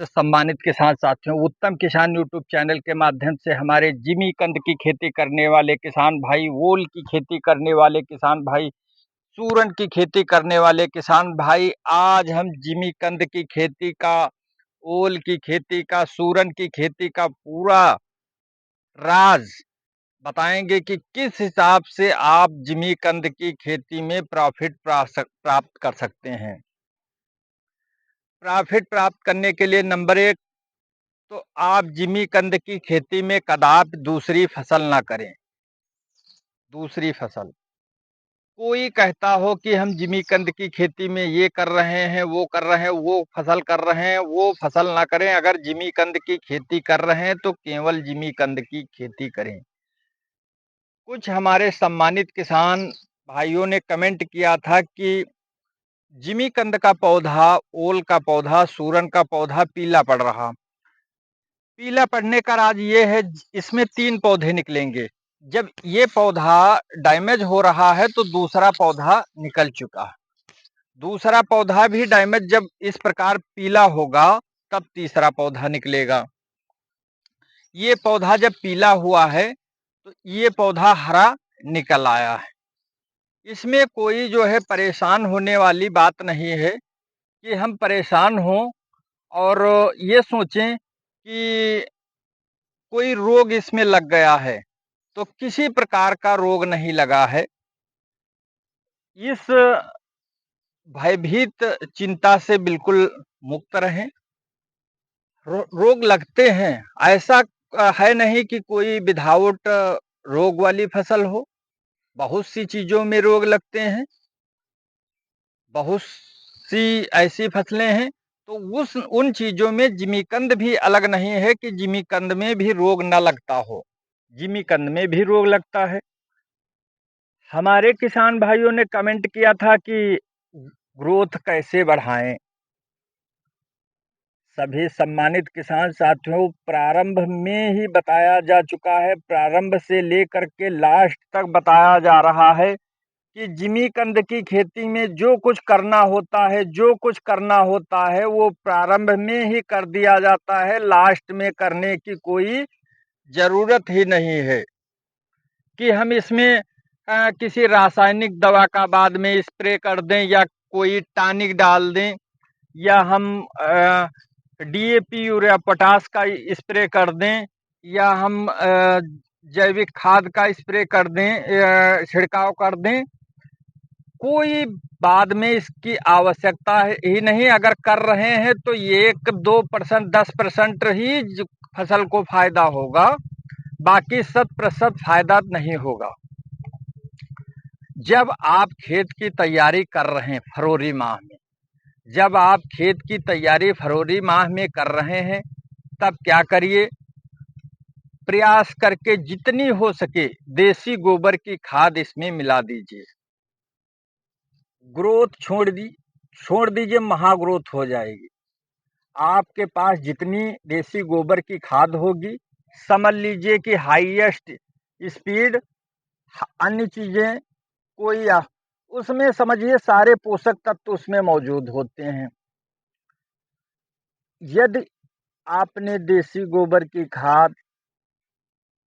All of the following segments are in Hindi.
तो सम्मानित किसान साथियों, उत्तम किसान यूट्यूब चैनल के माध्यम से हमारे जिमीकंद की खेती करने वाले किसान भाई, ओल की खेती करने वाले किसान भाई, सूरन की खेती करने वाले किसान भाई, आज हम जिमीकंद की खेती का, ओल की खेती का, सूरन की खेती का पूरा राज बताएंगे कि किस हिसाब से आप जिमीकंद की खेती में प्रॉफिट प्राप्त कर सकते हैं। प्रॉफिट प्राप्त करने के लिए नंबर एक, तो आप जिमीकंद की खेती में कदापि दूसरी फसल ना करें। दूसरी फसल, कोई कहता हो कि हम जिमीकंद की खेती में ये कर रहे हैं, वो कर रहे हैं, वो फसल कर रहे हैं, वो फसल ना करें। अगर जिमीकंद की खेती कर रहे हैं तो केवल जिमीकंद की खेती करें। कुछ हमारे सम्मानित किसान भाइयों ने कमेंट किया था कि जिमीकंद का पौधा, ओल का पौधा, सूरन का पौधा पीला पड़ रहा। पीला पड़ने का राज ये है, इसमें 3 पौधे निकलेंगे। जब ये पौधा डैमेज हो रहा है तो दूसरा पौधा निकल चुका है। दूसरा पौधा भी डैमेज जब इस प्रकार पीला होगा तब तीसरा पौधा निकलेगा। ये पौधा जब पीला हुआ है तो ये पौधा हरा निकल आया है। इसमें कोई जो है परेशान होने वाली बात नहीं है कि हम परेशान हों और ये सोचें कि कोई रोग इसमें लग गया है। तो किसी प्रकार का रोग नहीं लगा है। इस भयभीत चिंता से बिल्कुल मुक्त रहें। रोग लगते हैं, ऐसा है नहीं कि कोई विदाउट रोग वाली फसल हो। बहुत सी चीजों में रोग लगते हैं, बहुत सी ऐसी फसलें हैं। तो उस उन चीजों में जिमीकंद भी अलग नहीं है कि जिमीकंद में भी रोग न लगता हो। जिमीकंद में भी रोग लगता है। हमारे किसान भाइयों ने कमेंट किया था कि ग्रोथ कैसे बढ़ाएं। सभी सम्मानित किसान साथियों, प्रारंभ में ही बताया जा चुका है, प्रारंभ से लेकर के लास्ट तक बताया जा रहा है कि जिमीकंद की खेती में जो कुछ करना होता है, जो कुछ करना होता है वो प्रारंभ में ही कर दिया जाता है, लास्ट में करने की कोई जरूरत ही नहीं है कि हम इसमें किसी रासायनिक दवा का बाद में स्प्रे कर दें या कोई टॉनिक डाल दें या हम डीएपी यूरिया पोटास का स्प्रे कर दें या हम जैविक खाद का स्प्रे कर दें, छिड़काव कर दें। कोई बाद में इसकी आवश्यकता ही नहीं। अगर कर रहे हैं तो 1-2%, 10% ही फसल को फायदा होगा, बाकी 100% फायदा नहीं होगा। जब आप खेत की तैयारी कर रहे हैं फरवरी माह में, जब आप खेत की तैयारी फरवरी माह में कर रहे हैं, तब क्या करिए, प्रयास करके जितनी हो सके देसी गोबर की खाद इसमें मिला दीजिए। ग्रोथ छोड़ दीजिए, महाग्रोथ हो जाएगी। आपके पास जितनी देसी गोबर की खाद होगी, समझ लीजिए कि हाईएस्ट स्पीड, अन्य चीजें कोई उसमें समझिए सारे पोषक तत्व उसमें मौजूद होते हैं। यदि आपने देसी गोबर की खाद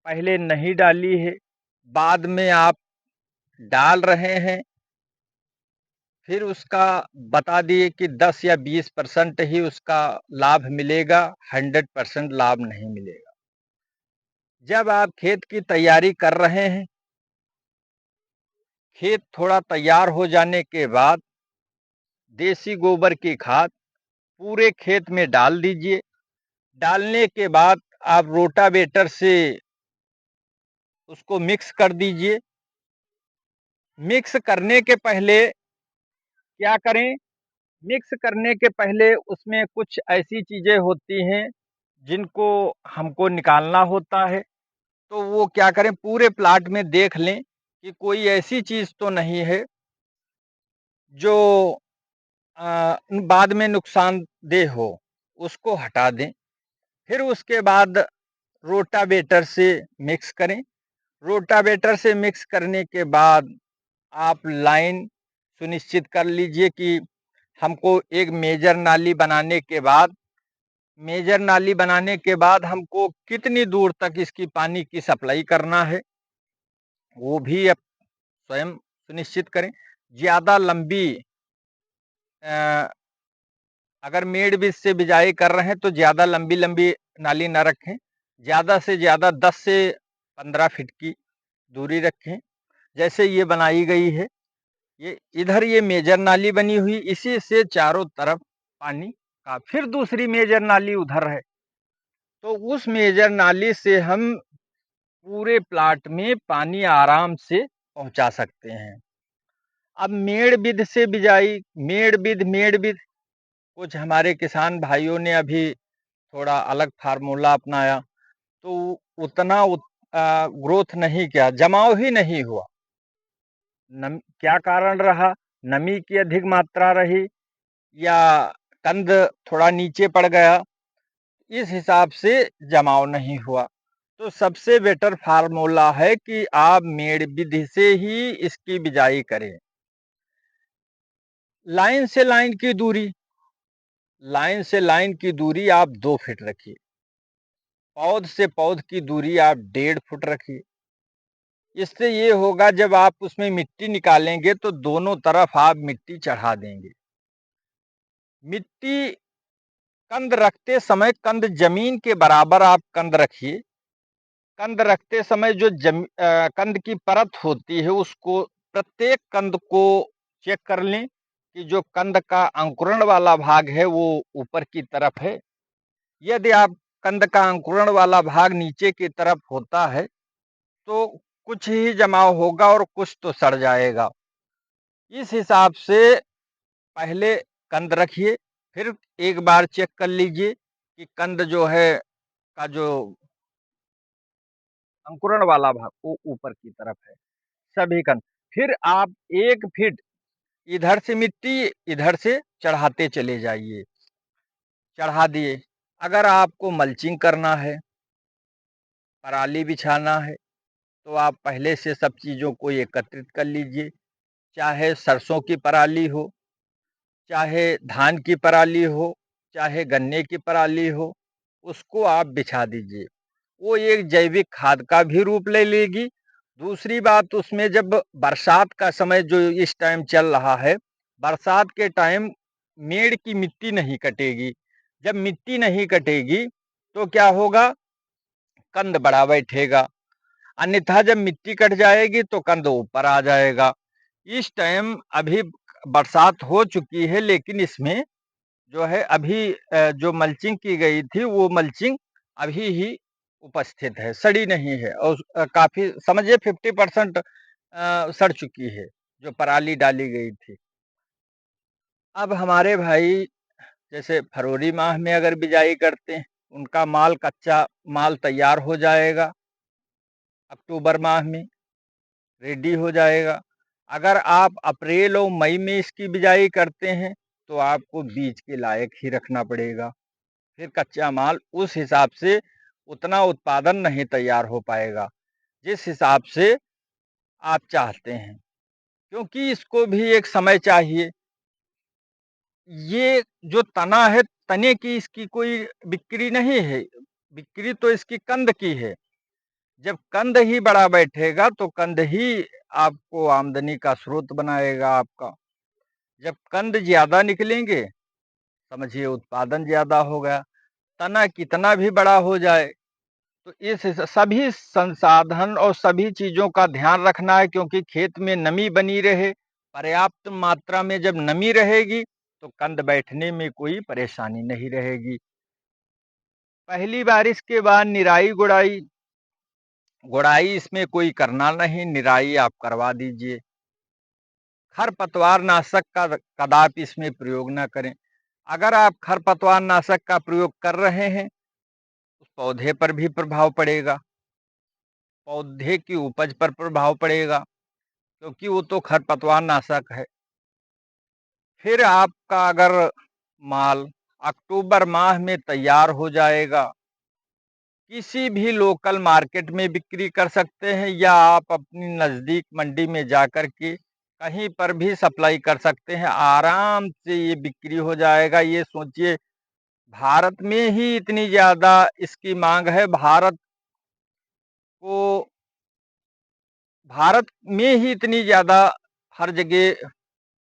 पहले नहीं डाली है, बाद में आप डाल रहे हैं, फिर उसका बता दिए कि 10 या 20% ही उसका लाभ मिलेगा, 100% लाभ नहीं मिलेगा। जब आप खेत की तैयारी कर रहे हैं, खेत थोड़ा तैयार हो जाने के बाद देसी गोबर की खाद पूरे खेत में डाल दीजिए। डालने के बाद आप रोटावेटर से उसको मिक्स कर दीजिए। मिक्स करने के पहले क्या करें, मिक्स करने के पहले उसमें कुछ ऐसी चीजें होती हैं जिनको हमको निकालना होता है। तो वो क्या करें, पूरे प्लाट में देख लें कि कोई ऐसी चीज तो नहीं है जो बाद में नुकसानदेह हो, उसको हटा दें। फिर उसके बाद रोटावेटर से मिक्स करें। रोटावेटर से मिक्स करने के बाद आप लाइन सुनिश्चित कर लीजिए कि हमको एक मेजर नाली बनाने के बाद मेजर नाली बनाने के बाद हमको कितनी दूर तक इसकी पानी की सप्लाई करना है, वो भी आप स्वयं सुनिश्चित करें। ज़्यादा लंबी अ, अगर मेड़ बीच से बिजाई कर रहे हैं तो ज़्यादा लंबी-लंबी नाली ना रखें। ज़्यादा से ज़्यादा 10 से 15 फीट की दूरी रखें। जैसे ये बनाई गई है, ये इधर ये मेजर नाली बनी हुई, इसी से चारों तरफ पानी का, फिर दूसरी मेजर नाली उधर है। तो उस मेजर नाली से हम पूरे प्लाट में पानी आराम से पहुंचा सकते हैं। अब मेड़ बिध कुछ हमारे किसान भाइयों ने अभी थोड़ा अलग फार्मूला अपनाया, तो उतना ग्रोथ नहीं किया, जमाव ही नहीं हुआ। क्या कारण रहा? नमी की अधिक मात्रा रही या कंद थोड़ा नीचे पड़ गया, इस हिसाब से जमाव नहीं हुआ। तो सबसे बेटर फार्मूला है कि आप मेड़ विधि से ही इसकी बिजाई करें। लाइन से लाइन की दूरी आप 2 फीट रखिए। पौध से पौध की दूरी आप 1.5 फुट रखिए। इससे ये होगा, जब आप उसमें मिट्टी निकालेंगे तो दोनों तरफ आप मिट्टी चढ़ा देंगे। मिट्टी कंद रखते समय कंद जमीन के बराबर आप कंद रखिए। कंद रखते समय जो कंद की परत होती है, उसको प्रत्येक कंद को चेक कर लें कि जो कंद का अंकुरण वाला भाग है वो ऊपर की तरफ है। यदि आप कंद का अंकुरण वाला भाग नीचे की तरफ होता है तो कुछ ही जमाव होगा और कुछ तो सड़ जाएगा। इस हिसाब से पहले कंद रखिए, फिर एक बार चेक कर लीजिए कि कंद जो है का जो अंकुरण वाला भाग वो ऊपर की तरफ है, सभी कंद। फिर आप 1 फीट इधर से मिट्टी इधर से चढ़ाते चले जाइए। चढ़ा दिए। अगर आपको मल्चिंग करना है, पराली बिछाना है, तो आप पहले से सब चीज़ों को एकत्रित कर लीजिए। चाहे सरसों की पराली हो, चाहे धान की पराली हो, चाहे गन्ने की पराली हो, उसको आप बिछा दीजिए। वो एक जैविक खाद का भी रूप ले लेगी। दूसरी बात, उसमें जब बरसात का समय जो इस टाइम चल रहा है, बरसात के टाइम मेड़ की मिट्टी नहीं कटेगी। जब मिट्टी नहीं कटेगी तो क्या होगा? कंद बड़ा बैठेगा। अन्यथा जब मिट्टी कट जाएगी तो कंद ऊपर आ जाएगा। इस टाइम अभी बरसात हो चुकी है, लेकिन इसमें जो है अभी जो मल्चिंग की गई थी वो मल्चिंग अभी ही उपस्थित है, सड़ी नहीं है, और काफी समझिए 50% सड़ चुकी है जो पराली डाली गई थी। अब हमारे भाई जैसे फरवरी माह में अगर बिजाई करते हैं, उनका माल कच्चा माल तैयार हो जाएगा, अक्टूबर माह में रेडी हो जाएगा। अगर आप अप्रैल और मई में इसकी बिजाई करते हैं तो आपको बीज के लायक ही रखना पड़ेगा। फिर कच्चा माल उस हिसाब से उतना उत्पादन नहीं तैयार हो पाएगा जिस हिसाब से आप चाहते हैं, क्योंकि इसको भी एक समय चाहिए। ये जो तना है, तने की इसकी कोई बिक्री नहीं है, बिक्री तो इसकी कंद की है। जब कंद ही बड़ा बैठेगा तो कंद ही आपको आमदनी का स्रोत बनाएगा आपका। जब कंद ज्यादा निकलेंगे, समझिए उत्पादन ज्यादा होगा। तना कितना भी बड़ा हो जाए, तो सभी संसाधन और सभी चीजों का ध्यान रखना है, क्योंकि खेत में नमी बनी रहे। पर्याप्त मात्रा में जब नमी रहेगी तो कंद बैठने में कोई परेशानी नहीं रहेगी। पहली बारिश के बाद निराई गुड़ाई, गुड़ाई इसमें कोई करना नहीं, निराई आप करवा दीजिए। खरपतवार नाशक का कदापि इसमें प्रयोग ना करें। अगर आप खरपतवार नाशक का प्रयोग कर रहे हैं, उस पौधे पर भी प्रभाव पड़ेगा, पौधे की उपज पर प्रभाव पड़ेगा, क्योंकि वो तो खरपतवार नाशक है। फिर आपका अगर माल अक्टूबर माह में तैयार हो जाएगा, किसी भी लोकल मार्केट में बिक्री कर सकते हैं, या आप अपनी नज़दीक मंडी में जाकर के कहीं पर भी सप्लाई कर सकते हैं। आराम से ये बिक्री हो जाएगा। ये सोचिए भारत में ही इतनी ज़्यादा इसकी माँग है, को भारत में ही इतनी ज़्यादा हर जगह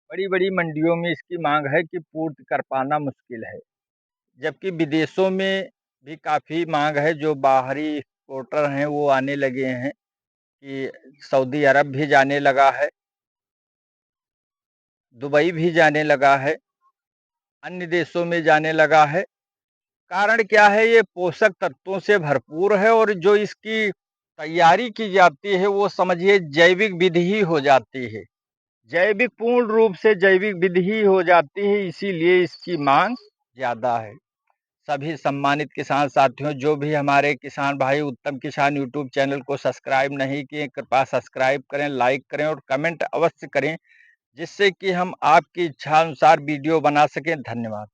बड़ी-बड़ी मंडियों में इसकी माँग है कि पूर्ति कर पाना मुश्किल है। जबकि विदेशों में भी काफ़ी माँग है, जो बाहरी एक्सपोर्टर हैं वो आने लगे हैं कि सऊदी अरब भी जाने लगा है, दुबई भी जाने लगा है, अन्य देशों में जाने लगा है। कारण क्या है? ये पोषक तत्वों से भरपूर है और जो इसकी तैयारी की जाती है वो समझिए जैविक विधि ही हो जाती है। जैविक पूर्ण रूप से जैविक विधि ही हो जाती है, इसीलिए इसकी माँग ज़्यादा है। सभी सम्मानित किसान साथियों, जो भी हमारे किसान भाई उत्तम किसान यूट्यूब चैनल को सब्सक्राइब नहीं किए, कृपया सब्सक्राइब करें, लाइक करें और कमेंट अवश्य करें, जिससे कि हम आपकी इच्छा अनुसार वीडियो बना सकें। धन्यवाद।